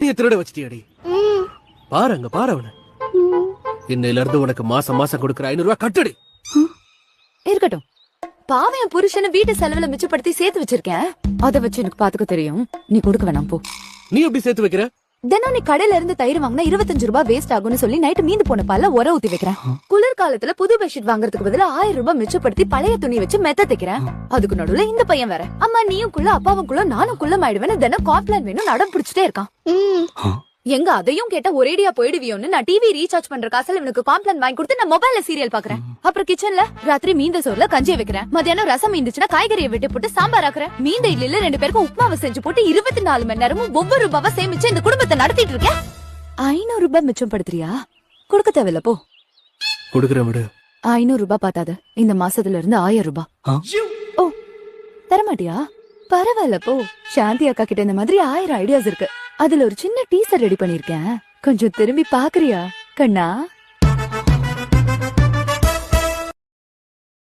நீ திருட வச்சிட்டியாடி? பாருங்க பாரு அவன. இன்னையில இருந்து உனக்கு மாசம் மாசம் கொடுக்கற 500 ரூபாய் கட்டுடி. இருக்கட்டும். பாவம் என் புருஷனை வீட்டு செலவுல மிச்சப்படுத்தி சேர்த்து வச்சிருக்கேன். அதை வச்சு எனக்கு பாத்துக்க தெரியும். நீ கொடுக்க வேணாம் போ. நீ எப்படி சேர்த்து வைக்கிற? தினம் நீ கடையில இருந்து தயிர் வாங்கினா 25 ரூபாய் வேஸ்ட் ஆகும்னு சொல்லி நைட்டு மீந்து போன பால்ல உர ஊத்தி வைக்கிறேன். குளிர்காலத்துல புது பெட்ஷீட் வாங்குறதுக்கு பதிலா 1000 ரூபாய் மிச்சப்படுத்தி பழைய துணி வச்சு மெத்த தைக்கிறேன். அதுக்கு நடுவுல இந்த பையன் வேற, அம்மா நீயும் குள்ள அப்பாவும் குள்ள நானும் குள்ள ஆயிடுவேன்னு தினம் காம்ப்ளான் வேணும் நடம் பிடிச்சிட்டே இருக்கான். எங்க அதையும் கேட்ட ஒரேடியா போயிடுவியோன்னு நான் டிவி ரீசார்ஜ் பண்ற காசுல இவனுக்கு காம்ப்ளான் வாங்கி கொடுத்து நான் மொபைல்ல சீரியல் பாக்குறேன். அப்புறம் கிச்சன்ல ராத்திரி மீந்த சோறுல கஞ்சியை வைக்கிறேன். மத்தியானம் ரசம் மீந்துச்சுன்னா காய்கறியை வெட்டி போட்டு சாம்பார் ஆக்குறேன். மீந்த இல்ல 2 பேருக்கும் உப்புமாவை செஞ்சு போட்டு 24 மணி நேரமும் ஒவ்வொரு ரூபாவை சேமிச்சு இந்த குடும்பத்தை நடத்திட்டு இருக்கேன். 500 ரூபாய் மிச்சம் படுத்துறியா? கொடுக்க தேவையில்ல போ. கொடுக்கற விடு. 500 ரூபாய் பாத்தாது. இந்த மாசத்துல இருந்து 1000 ரூபாய். ஓ தரமாட்டியா? பரவாயில்ல போ. சாந்தி அக்கா கிட்ட இந்த மாதிரி 1000 ஐடியாஸ் இருக்கு. அதுல ஒரு சின்ன டீசர் ரெடி பண்ணிருக்கேன். கொஞ்சம் திரும்பி பாக்குறியா கண்ணா?